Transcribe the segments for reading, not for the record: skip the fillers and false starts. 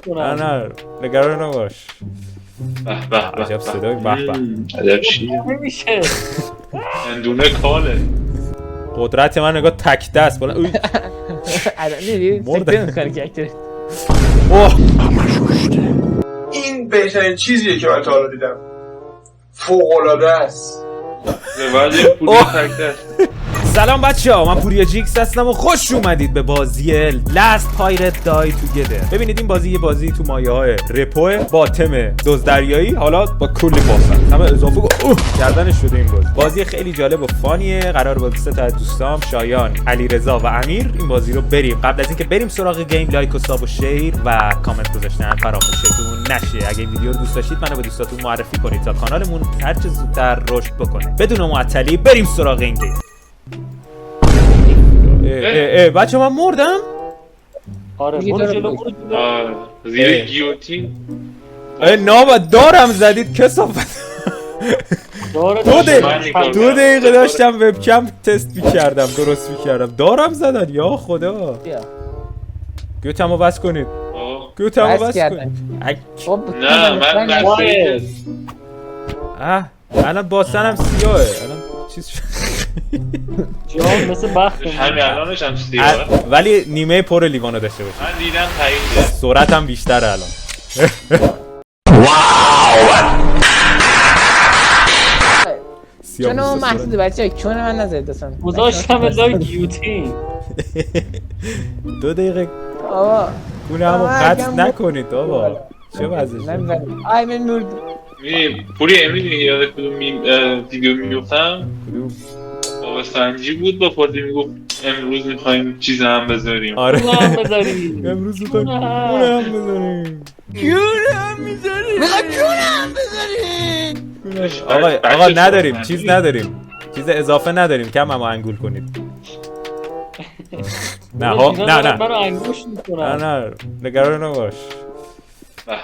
میکنم. نه نگران نباش. به عجب صدای به به. عجب چیه؟ نمیشه. اندونه کاله. قدرت من نگاه تک دست بالا. اوه الان دیدی سکته میکنه کرکتر. این بهترین چیزیه که من تا حالا دیدم. فوق‌العاده است. به بعد یه پولی تک دست. سلام بچه‌ها، من پوریا جیکس هستم و خوش اومدید به بازی Last Pirate Die Together. ببینید این بازی یه بازی تو مایه‌های رپو با تم دزدریایی، حالا با کلی باسن همه اضافه کردن شده. این بازی خیلی جالب و فانیه. قرار با سه تا از دوستام شایان، علیرضا و امیر این بازی رو بریم. قبل از اینکه بریم سراغ گیم، لایک و ساب و شیر و کامنت گذاشتن فراموشتون نشه. اگه این ویدیو رو دوست داشتید منو به دوستاتون معرفی کنید تا کانالمون هر چه زودتر رشد بکنه. بدون معطلی بریم سراغ این گیم. بچه من مردم؟ آره برو جلو برو جلو. زیر گیوتین. نابا دارم زدید کسافت. دو دقیقه داشتم وبکم تست میکردم، درست میکردم، دارم زدن. یا خدا گوتمو بس کنید، گوتمو بس کنید. نه من الان باسنم سیاهه. الان چیز شد جان مثل بخت همین الانش هم سیاهه ولی نیمه پر لیوانو داشته باشه. من دیدم تاییده. سرعتم بیشتره الان. چون اون محسود بچه چون من نزد دستم گذاشتم لای گیوتین. 2 دقیقه آقا گونه همو قطع نکنید بابا. چه وضعشه؟ آی من مرد. پوری امروز یاد کدوم ویدیو میگفتم؟ بابا سنجی بود با پارتی میگفت امروز میخوایم چیز هم بذاریم. آره هم بذاریم. امروز میخوایم کونه هم بذاریم. آقا نداریم، چیز نداریم، چیز اضافه نداریم. کم هم انگول کنید. نه منو انگوش میکنم. نه نگران نباش.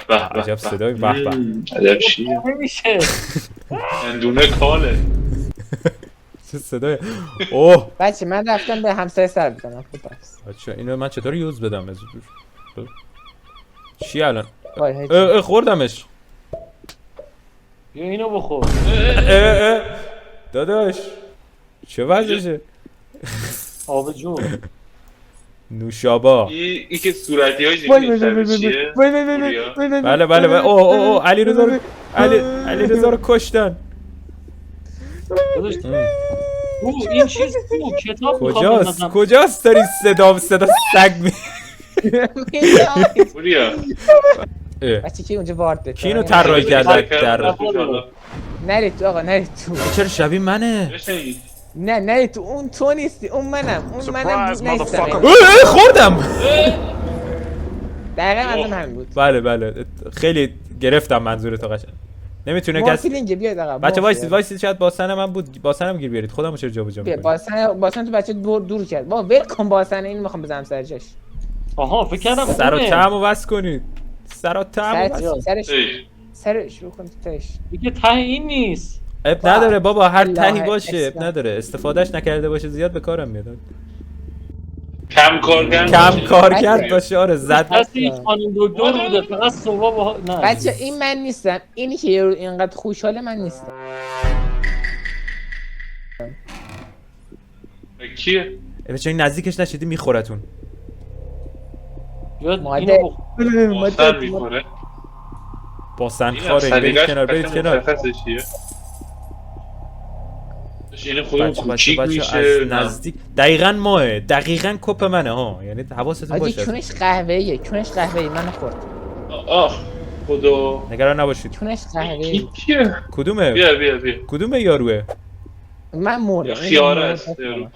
به عجب صدای به به. عجب چیه؟ نمیشه. اندونه کاله. چه صدای اوه. بچه من رفتم به همسایه سر بزنم. خب بس بچه اینو من چطور یوز بدم؟ چی الان؟ وای خوردمش. بیا اینو بخور. داداش چه وضعشه؟ آب جون. نوشابا. این که صورتی های جنگی چیه؟ بله اوه علی رضا رو کشتن. این چیز کتاب کجاست داری صدا سگ می پوریا بچه کی اونجا وارد بده؟ کی اینو طراحی کرده در نرید تو آقا نرید تو. چرا شبیه منه؟ نه نرید تو. اون تو نیستی، اون منم نیستم. خوردم. دقیقا از اون همین بود. بله خیلی گرفتم منظورتو قشنگ. نمیتونه کسی مورفیلینگه بیاید آقا. بچه وایسید شاید باسن من بود. باسنم گیر بیارید. خودمو چرا جابجا می‌کنید؟ باسن تو بچه دور کرد. بابا ول کن باسن. این میخوام بزنم سر جاش. آها فکر کردم سر و تهمو بس کنید. سر و تهمو سرش رو کن تو تهش. دیگه ته این نیست. اب نداره بابا، هر تهی باشه اب نداره. استفادهش نکرده باشه زیاد به کارم میاد. کم کار کرد باشه. آره زد دست این خانم دکتر بوده فقط صبح نه بچه این من نیستم. اینی که یارو اینقدر خوشحاله من نیستم. کیه؟ بچه این نزدیکش نشیدی میخورتون. اینو باسن میخوره. باسن خاره. برید کنار. این خودم کوچیک میشه از نزدیک. دقیقاً ماه. دقیقاً کپ منه ها. یعنی حواستون باشه. چونش قهوه‌ایه. من خورد. آخ خدا. نگران نباشید. چونش قهوه‌ایه. کیه؟ کدومه؟ بیا کدومه یاروه؟ من مردم. خیاره است یارو.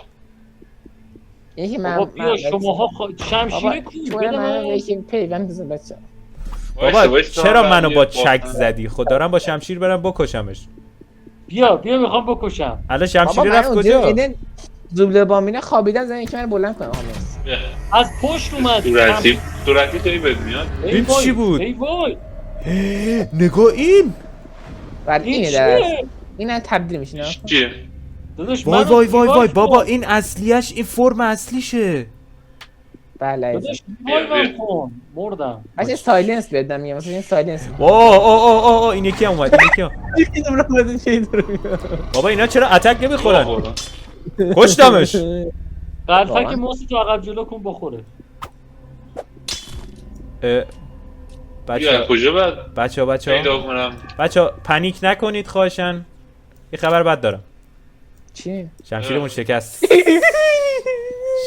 یکی من بیا شماها شمشیر کو بده من. یکی پیوند بزن بچه. بابا چرا منو با چک زدی؟ خود دارم با شمشیر برم بکشمش. بیا میخوام بکشم. الان شمشیر رفت کجا؟ زوبله بامینه خوابیدن زدن که من بلند کنم. از پشت اومد. صورتی توی بد میاد. این چی بود؟ ای وای نگاه این. اینه درست. اینم تبدیل میشه نه؟ چیه؟ وای بابا این اصلیش، این فرم اصلیشه. بله داداش ریوایوم کن مردم بچه سایلنس بدم میگم مثلا این سایلنس اوه این یکی هم اومد این یکی هم. اینم رو بده چه داره بابا اینا چرا اتک نمیخورن کشتمش قلفک موسی تو عقب جلو کن بخوره بیا کجا باید پیدا کنم بچه پنیک نکنید خواهشن یه خبر بد دارم چی؟ شمشیرمون شکست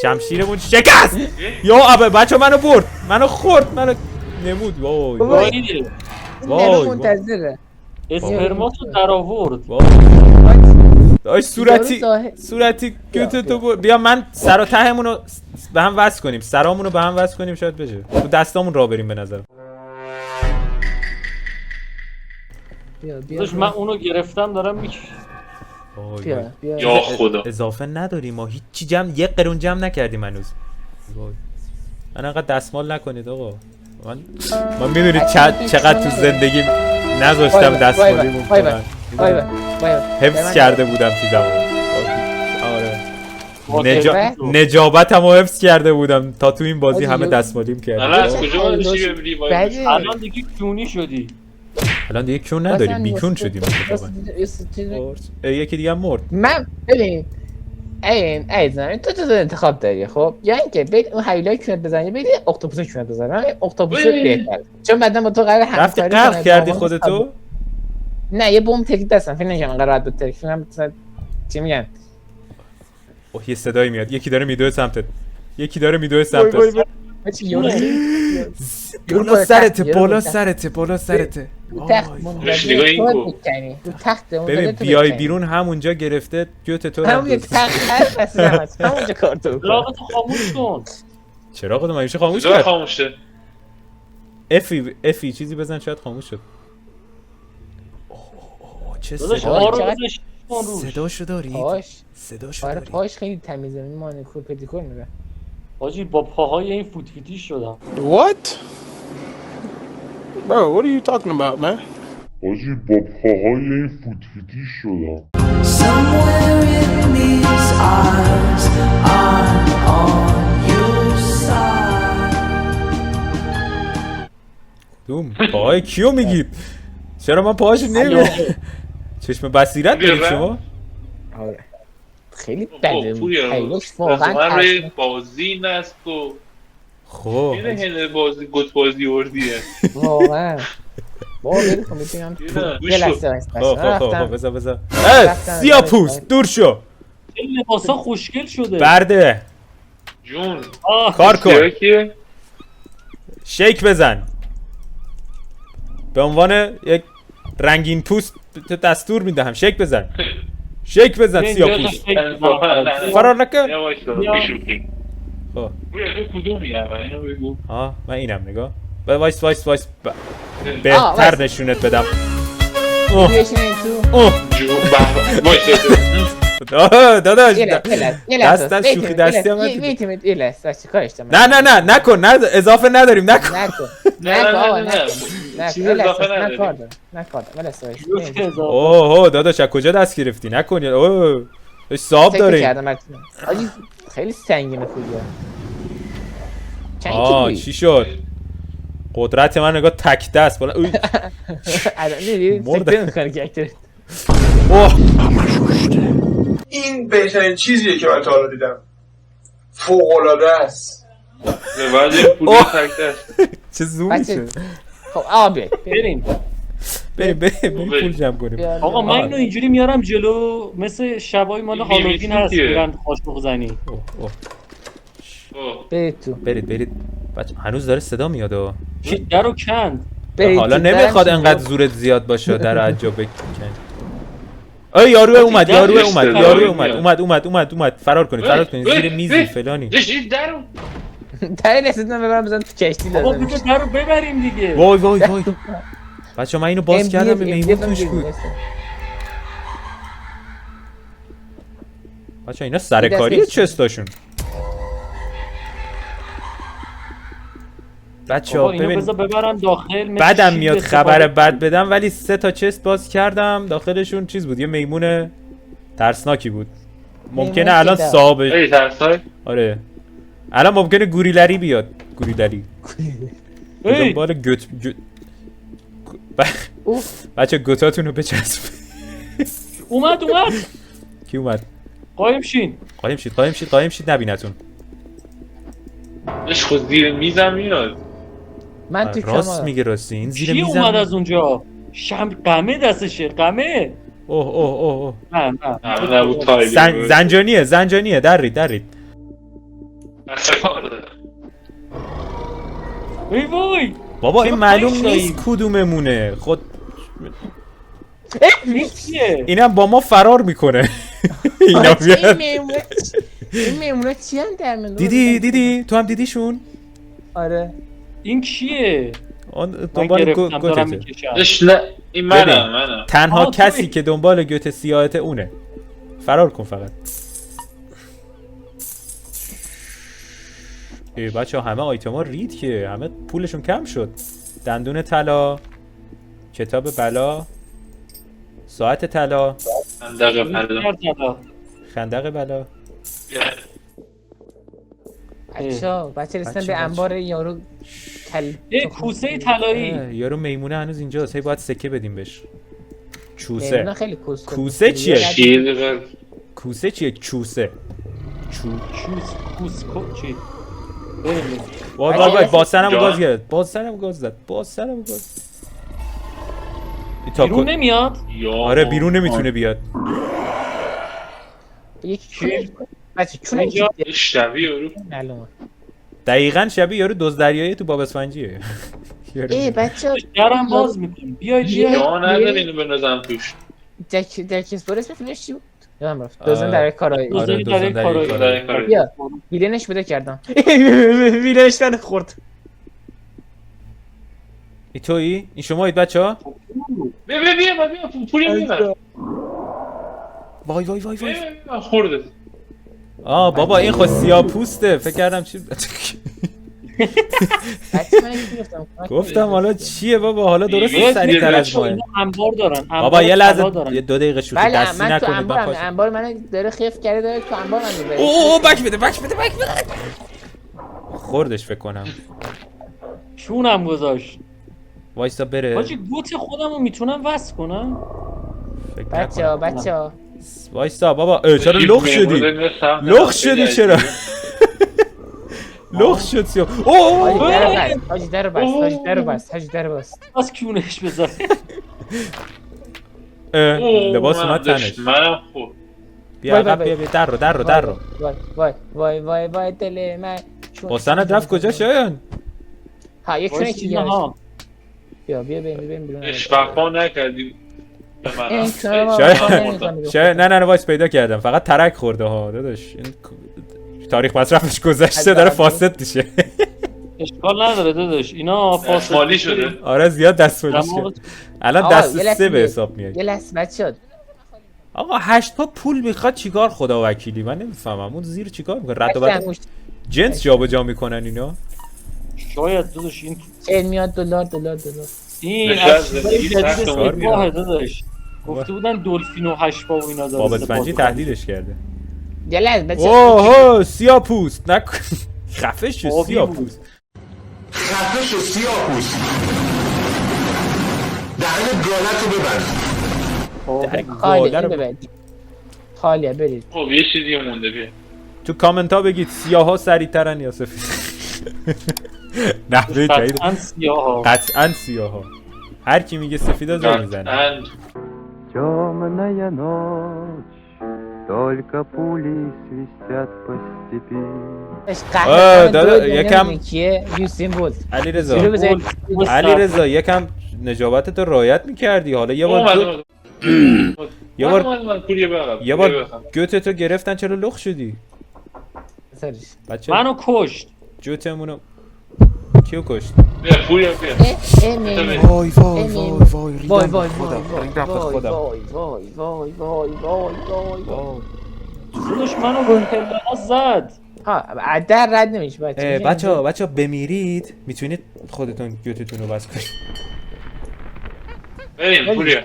شمشیرمون شکست یا ابه بچه منو برد منو خورد منو نمود وای وای وای منتظره اسپرماتو در آورد داش صورتی گوتو تو برد بیا من سر و تهمونو به هم وصل کنیم سرامونو به هم وصل کنیم شاید بشه تو دستامون را بریم به نظر داداش من اونو گرفتم دارم میکشم یا خدا اضافه نداریم ما هیچی جمع یه قرون جمع نکردیم هنوز من انقدر دستمال نکنید آقا من میدونید چقدر تو زندگیم نذاشتم دستمالیمون کنن حفظ کرده بودم چیزمو نجابتمو حفظ کرده بودم تا تو این بازی همه دستمالیم کردم از کجا باشی ببینی الان دیگه کیونی شدی الان دیگه کیون نداریم بیکون شدیم یکی دیگه هم مرد من ببین ایزن تو انتخاب داری خب یا اینکه برید اون حیولای کونت بزنی برید اختاپوس کونت بزنی اختاپوس بهتره چون بعدا با تو قرار رفتی غرق کردی خودتو نه یه بمب تک دستم فکر نمی‌کنم قرار دو تک کنم چی میگن یه صدایی میاد یکی داره میدوه سمتت بالا سرته ببین بیای بیرون همونجا گرفته گوت تو همون یک تخت هست همونجا کارتو چراغتو خاموش کن چراغتو مگه خاموش کرد خاموشه افی چیزی بزن شاید خاموش شد چه صداشو دارید آره پاش خیلی تمیزه این مانیکور پدیکور میره حاجی با پاهای این فوت فیتیش شدم What? Bro, what are you talking about, man? حاجی با پاهای این فوت فیتیش شدم Somewhere in these eyes, I'm on your side. دوم پاهای کیو میگید؟ چرا من پاهاشو نمیبینم؟ چشم بصیرت دارید شما؟ آره خیلی بده حیوش واقعا روی بازی نست و خب اینه هنه بازی گوت بازی اردیه واقعا بابا بری کن ببینم یه لحظه خب بذار سیاپوس دور شو این لباسا خوشگل شده برده جون کار کن شیک بزن به عنوان یک رنگین پوست دستور میدهم شیک بزن سیاپوس فرار نکن من اینم نگاه وایس بهتر نشونت بدم داداش دست شوخی دستی هم نه نکن اضافه نداریم نکن اوه داداش از کجا دست گرفتی نکن اوه صاحب داریم خیلی سنگینه خوبیه چی شد قدرت من نگاه تک دست بالا این بهترین چیزیه که من تا حالا دیدم فوق‌العاده است چه زومی شد خب آبی بریم پول جمع کنیم آقا من اینو اینجوری میارم جلو مثل شبای مال هالووین هست میرن قاشق زنی برید بچه هنوز داره صدا میاد درو کند حالا نمیخواد انقدر زورت زیاد باشه در عجب بکن یارو اومد فرار کنید زیر میزی فلانی در نسیدن ببرم بزن تو کشتی بابا بگه درو ببریم دیگه وای بچه من اینو باز کردم به میمون توش بود بچه اینا سرکاریه چستاشون بچه ها ببین ببرم داخل بعدم میاد خبر بد بدم ولی 3 تا چست باز کردم داخلشون چیز بود یه میمون ترسناکی بود ممکنه الان صاحبش ترسناک آره الان ممکنه گوریلری بیاد. گوریلری به ای دنبال بچه گوتاتون رو بچسب. اومد کی اومد؟ قایم شین. قایم شید نبینتون. اش خود زیر میزم میاد. من تو راست کمال میگه راستی این زیر کی میزم. اومد از اونجا؟ قمه دستشه قمه. اوه نه نبود تایلی. زنجانیه درید. ای وای بابا این چرا معلوم پایین نیست شدی؟ کدوممونه. خود این کیه؟ اینم با ما فرار میکنه. اینا بیاد. این میمونه چی هم در من دیدی تو هم دیدیشون؟ آره این کیه؟ آن من دنبال گرفتم دارم گوتته. میکشم. اش نه این منم. تنها آها، کسی توی. که دنبال گوت سیاهت اونه. فرار کن فقط. ای بچه همه آیتما رید که همه پولشون کم شد. دندون طلا، کتاب بلا، ساعت طلا، خندق بلا. بچه رسیدن به انبار یارو یه کوسه طلایی. یارو میمونه هنوز اینجاست. هی باید سکه بدیم بهش. میمونه چوسه. خیلی کوسه چیه؟ شیر کوسه چیه؟ چوسه. کوسکو چی؟ بریم. وای با سرم جان. گاز گرفت. با سرم گاز. بیرون نمیاد؟ آره بیرون نمیتونه بیاد. یکی بچه چون اینجا شبیه رو معلومه دقیقاً شبیه یارو دزدریایی تو باب اسفنجیه. ای بچه درم باز میکنیم. بیاید جا نداره اینو بنازم توش. جکیس بورس اسمش چی بود؟ یادم رفت دوزن در کارایی آره دوزنی دوزن در کارایی. کارایی. کار بیا ویلنش بده کردم ویلنش من خورد ای تویی؟ این شمایید بچه ها؟ بیا پولی میدن. وای خورده. بابا این خود سیاه پوسته. فکر کردم چی بچه من چی گفتم گفتم حالا چیه بابا. حالا درست یه سریع‌تر از بچه‌ها ماه. اینا انبار دارن. بابا یه طلا لحظه دارن. یه 2 دقیقه شوخی بله دستی من تو نکنید. من انبارم پاش انبار منو داره خیف کرده داره تو انبار من میبره اوه بک بده خوردش فکر کنم. چونم گذاشت. وایسا بره. حاجی گوت خودمو میتونم وصل کنم؟ فکر نکنم. بچه ها وایسا بابا. چرا لخ شدی؟ لخ شدی چرا؟ لخ شد سیاه. حاجی در بس از کیونش بذاره. لباس اومد تنش. منم خورد. بیا عقب بیا در رو. وای دل من با سند رفت کجا شایان؟ ها یک چونه چی ها بیا بریم بیرون اشفاقا نکردیم. شایان نه وایس پیدا کردم. فقط ترک خورده ها داداش. این تاریخ مصرفش گذشته داره فاسد میشه. اشکال نداره داداش اینا فاسد شده. آره زیاد دستمالی شده. الان دست 3 به حساب میاد. یه لحظه بچه‌ها آقا 8 تا پول میخواد چیکار خدا وکیلی؟ من نمیفهمم اون زیر چیکار میکنه؟ رد و بدل جنس جابجا میکنن اینا. شاید داداش این چه میاد دلار این نشد از زندگی جدید سخت کار میاد. سپاه داداش گفته بودن دلفین و هشت پا و اینا داره. باب اسفنجی تهدیدش کرده. یه لحظه بچه‌ها اوه سیاه پوست نکن. خفه شو سیاه پوست. دهن گالتو ببند. گاله رو خالیه برید خب یه چیزی مونده بیا. تو کامنت ها بگید سیاه ها سریع‌ترن یا سفید. نحوه جدید. قطعا سیاه ها. قطعا سیاه ها. هر کی میگه سفیدا زل میزنه. قطعاً. Темная ночь, только пули свистят по степи. دادا یکم کیه یوسین بولت علی رضا یکم نجابت تو رعایت میکردی. حالا یه بار گوتت تو گرفتن چرا لخ شدی؟ بچه منو کشت. جوتمونو کیو کشت؟ بیا پولی بیا. خودش منو با پله زد. ها در رد نمیشه بچه بمیرید میتونید خودتون گوتتون رو بس کنید. بریم پولی.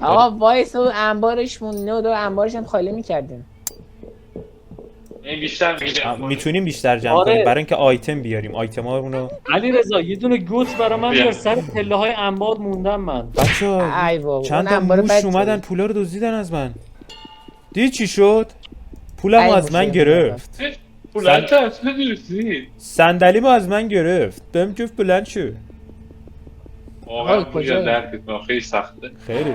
آقا وایس و انبارش مونده و انبارش هم خالی میکردیم. این بیشتر میده. میتونیم بیشتر جمع آره. کنیم برای اینکه آیتم بیاریم. آیتم ها اونو علی رضا یه دونه گوت برا من بیا. بیار، سر پله های انباد موندم من. بچه‌ها ای بابا چند اون تا انبار موش بد اومدن شد. پولا رو دزدیدن از من. دیدی چی شد؟ پولمو ای از من موشه. گرفت. پولت از تو درستی. صندلیمو از من گرفت. بهم گفت بلند شو. واقعا کجا؟ پولیا درکت من خیلی سخته. خیلی.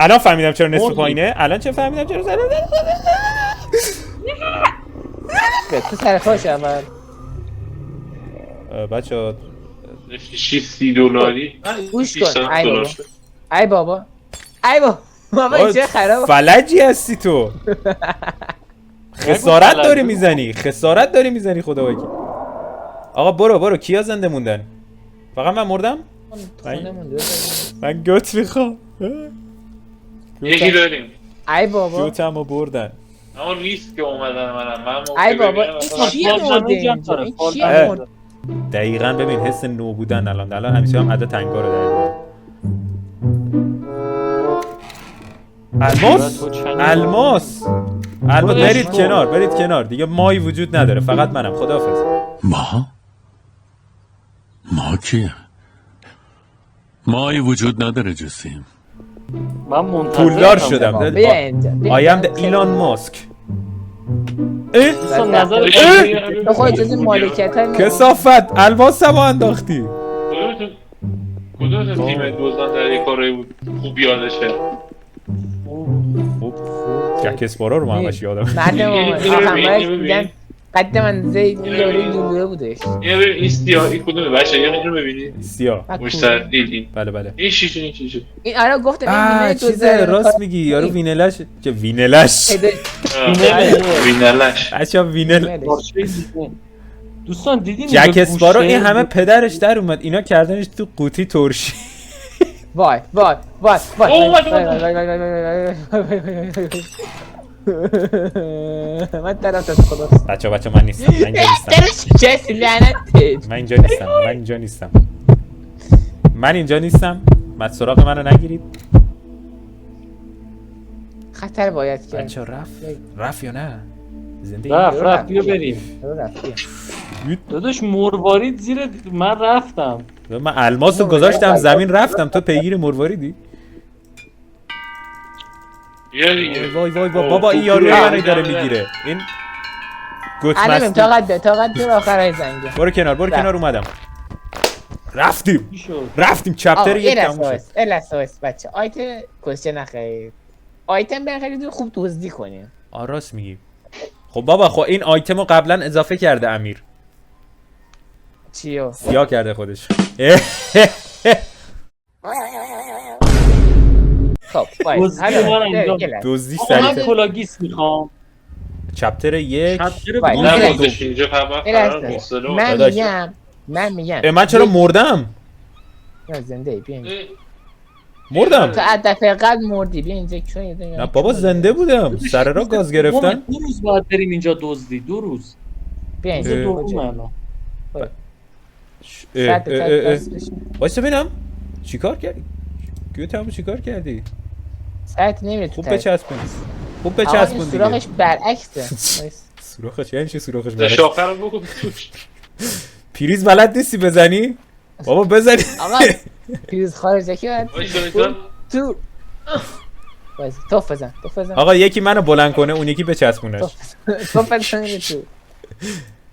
الان فهمیدم چرا نصف پایینه. الان چه فهمیدم چرا تو سر خوش اول بچه‌ها 30 دلاری. گوش کن. 20 ای دلار بابا شد. ای بابا ای بابا بابا این چه خراب. فلجی هستی تو. خسارت داری میزنی. خسارت داری میزنی خدا وکیل. آقا برو کیا زنده موندن؟ فقط من مردم؟ من گوت میخوام. یکی داریم. ای بابا گوتمو بردن. اما ریسک که اومدن منم. من ای بابا ببینم این مثلا چیه فالزنه مرده جمع اینجا؟ داره، این فالزنه چیه اه. مرده؟ دقیقا ببین حس نو بودن الان همیشه هم عدد تنگا رو داریم. الماس برید کنار دیگه مایی وجود نداره فقط منم. خداحافظ. ما کیه؟ مایی وجود نداره جسیم. من منتظرم. پولدار شدم. بیا اینجا I am the ایلان ماسک. دوستان نظر تو خود جز مالکیت های کسافت الماسمو انداختی. کدوم تیم دوزان در یک کارایی بود خوب یادشه. جک اسپارو رو من همش یادم. مرد مامان اینو ببین، همه اینو ببین. میگن قد من زی یاری لولوه بودش. اینو ببین این سیاهی کدومه بچه اینو ببینید سیاه. مشتر دیدین بله. این شیشه این آره گفتم این وینه چیزه راست میگی یارو وینلش چه وینلش وینلش بچا وینل دوستان دیدین جک اسپارو این همه پدرش در اومد اینا کردنش تو قوطی ترشی. وای من طرف از خداست. بچا من نیستم. چه لعنت. من اینجا نیستم. من سراغ منو نگیرید. خطر باید کرد. بچا رفت یا نه؟ زنده رفت بیا بریم. داداش مروارید زیر من رفتم. من الماسو گذاشتم زمین رفتم تو پیگیر مرواریدی؟ وای بابا این یارو منو داره میگیره. این الان طاقت دور آخرای زنگه. برو کنار اومدم. رفتیم چپتر یک تموم شد. الاساس بچه آیتم کشته نخرید. آیتم بخرید خوب دزدی کنیم. راست میگی. خب بابا این آیتمو قبلا اضافه کرده امیر. چیو؟ سیاه کرده خودش. خب باید دزدی من سریع. کلاگیس میخوام. چپتر یک. من میگم من چرا مردم؟ زنده بیا مردم. تو از دفعه قبل مردی بیا اینجا چون نه بابا زنده بودم. سر را گاز گرفتن. 2 روز باید بریم اینجا دزدی 2 روز. بیا اینجا وایسا ببینم چیکار کردی؟ گوتمو چیکار کردی؟ ساعت نمیره تو خوب بچسبون دیگه. سوراخش برعکسه. سوراخش یعنی چی سوراخش برعکس؟ شاخر رو بگو پریز بلد نیستی بزنی؟ بابا بزنی. آقا پریز خارج یکی باید تو توف بزن آقا یکی منو بلند کنه اون یکی بچسبونش. توف بزن تو.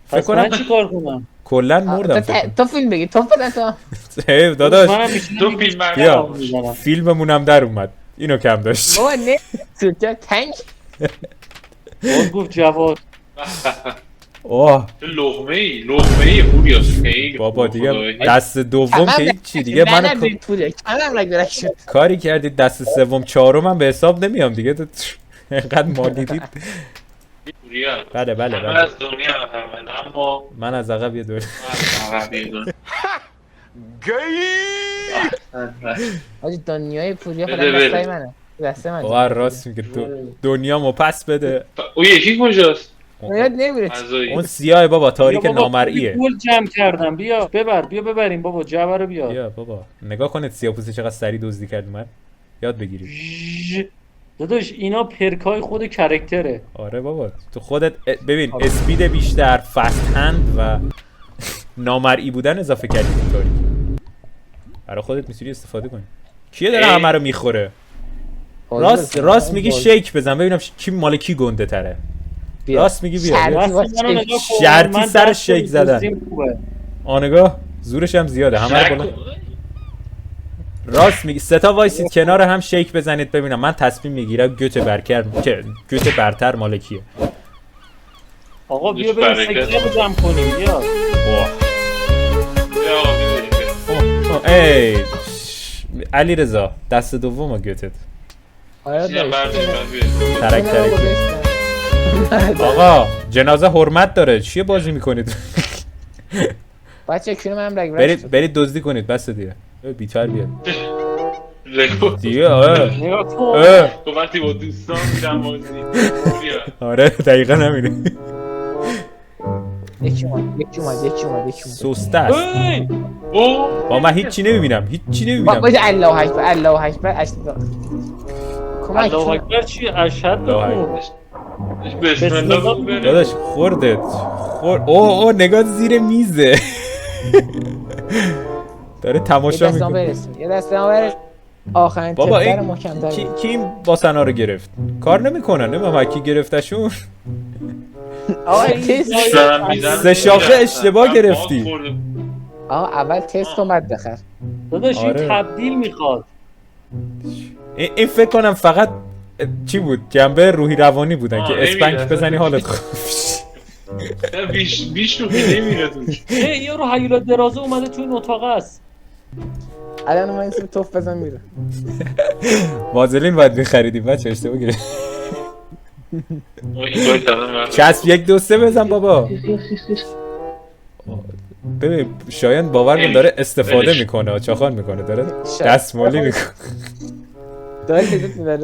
فکر کنم چی کار کنم؟ کلا مردم. تو فیلم بگی توف بزن تو. داداش تو فیلممونم در اومد. اینو کم داشت. بابا نه سوچا تنگ. گفت جواد. لقمه ای پوریاس خیلی بابا دیگه دست دوم که هیچی دیگه منو کاری کردید دست سوم چهارم من به حساب نمیام دیگه. اینقدر مال دیدید. بله من از دنیا اما من از عقب یه دور. آجی دنیای پوریا خدا دستای منه. دسته من. بابا راست میگه تو دنیامو پس بده. اون یکی کجاست؟ یاد نمیره. اون سیاه بابا تاریک نامرئیه. پول جمع کردم بیا ببریم بابا جعبه رو بیا بابا نگاه کنید سیاه‌پوسته چقدر سری دزدی کرد اومد. یاد بگیرید. داداش اینا پرکای خود کرکتره. آره بابا تو خودت ببین اسپید بیشتر، فست هند و نامرئی بودن اضافه کردی تو تاریک. برای خودت میتونی استفاده کنی. کیه داره همه رو میخوره؟ راست میگی شیک بزن ببینم کی مال کی گنده تره. راست میگی بیا. شرطی سر شیک زدن. آنگاه زورش هم زیاده همه رو بالا. راست میگی. سه تا وایسید کنار هم شیک بزنید ببینم من تصمیم میگیرم گوت برتر مال کیه. آقا بیا بریم سکه رو جمع کنیم بیا. ای علی رضا دست دوم گوتت. ترک آقا جنازه حرمت داره چیه بازی میکنید؟ بچه کیلو من برید دزدی کنید بس دیگه. بیتر بیاد دیگه. تو وقتی با دوستان جمع آره دقیقا همینه. یکی اومد سوسته است. با من هیچی نمیبینم باید الله اکبر کمک الله اکبر چی؟ اشهد بسم الله داداش خوردت اوه نگاه زیر میزه. داره تماشا میکنه. یه دست برس آخرین بابا تبدر محکم‌تر کی این باسنا رو گرفت؟ کار نمیکنن نمیدونم کی گرفتشون. آقا تست سه شاخه اشتباه گرفتی. آقا اول تست اومد بخر. داداش این تبدیل میخواد. این فکر کنم فقط چی بود؟ جنبه روحی روانی بودن که اسپنک بزنی حالت خوب. بیش رو نمیره توش. یه رو هیولا درازه اومده تو این اتاق است. الان من این توف بزن میره. وازلین باید می‌خریدیم بچه اشتباه گرفت. چسب 1 2 3 بزن بابا. ببین شایان باور کن داره استفاده میکنه چاخان میکنه داره دستمالی میکنه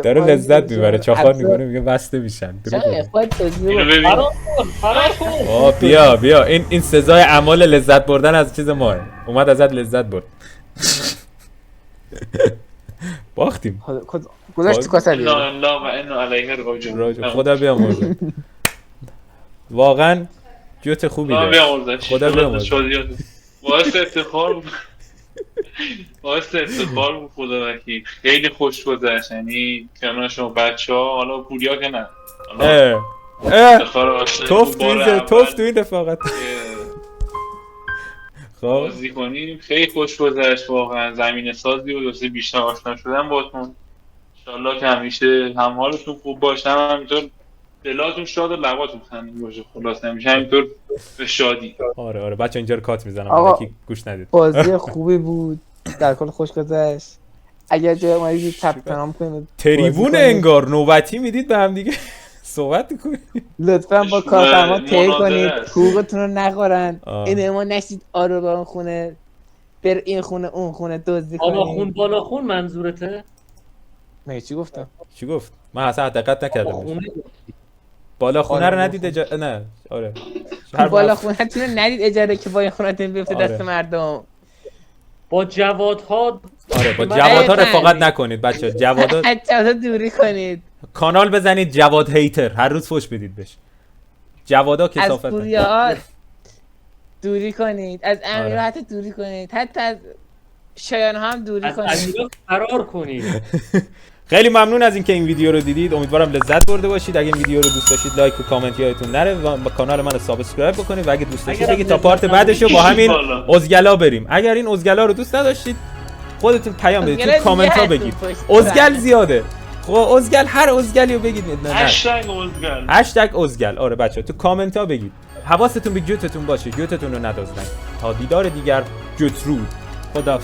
داره لذت میبره چاخان میکنه میگه بسته میشن. بیا این سزای اعمال لذت بردن از چیز ماه اومد ازت لذت برد. باختیم گذاشت کاسه لا و انه علیه راجع خدا بیامرزه. واقعا جوت خوبی داره. خدا بیامرزه. باعث افتخار بود خدا وکیل. خیلی خوش گذشت یعنی کنار شما بچه‌ها حالا پوریا که نه. توف تو این رفاقت. بازی کنیم خیلی خوش گذشت واقعا. زمین سازی بود واسه بیشتر آشنا شدن باهاتون. ان شاءالله که همیشه هم حالتون خوب باشه همینطور دلاتون شاد و لباتون خندون باشه. خلاص همیشه همینطور به شادی. آره بچه اینجا رو کات میزنم یکی گوش ندید. بازی خوبی بود در کل خوش گذشت. اگر جای اومدید ثبت نام کنید. تریبون انگار نوبتی میدید به هم دیگه صحبت کنید. لطفا با کارفرما طی کنید حقوقتون رو نخورن. این ما نشید آروبان خونه بر این خونه اون خونه دزدی کنید. بالا خون منظورته؟ من چی گفتم؟ چی گفت؟ من اصلا دقت نکردم. بالا خونه رو ندید اجاره نه آره بالا خونه تون رو ندید اجاره که با این خونتون بیفته دست مردم. با جوادها با جوادها رفاقت نکنید بچه. جوادها دوری کنید. کانال بزنید جواد هیتر هر روز فوش بدید بهش. جوادا کثافت. از پوریات دوری کنید. از امیرا حتی دوری کنید. حتی از شایان هم دوری کنید. از امیرا فرار کنید. خیلی ممنون از اینکه این ویدیو رو دیدید. امیدوارم لذت برده باشید. اگه این ویدیو رو دوست داشتید لایک و کامنت یادتون نره و کانال من رو سابسکرایب بکنید و اگه دوست داشتید بگید تا پارت بعدش رو با همین ازگلا بریم. اگر این ازگلا رو دوست نداشتید خودتون پیام بدید تو کامنت ها بگید. ازگل زیاده. خب ازگل هر ازگلی رو بگید. هشتگ ازگل. آره بچه‌ها تو کامنت ها بگید. حواستون به گوتتون باشه. گوتتون رو ندزدن. تا دیدار دیگر گوترود. خدا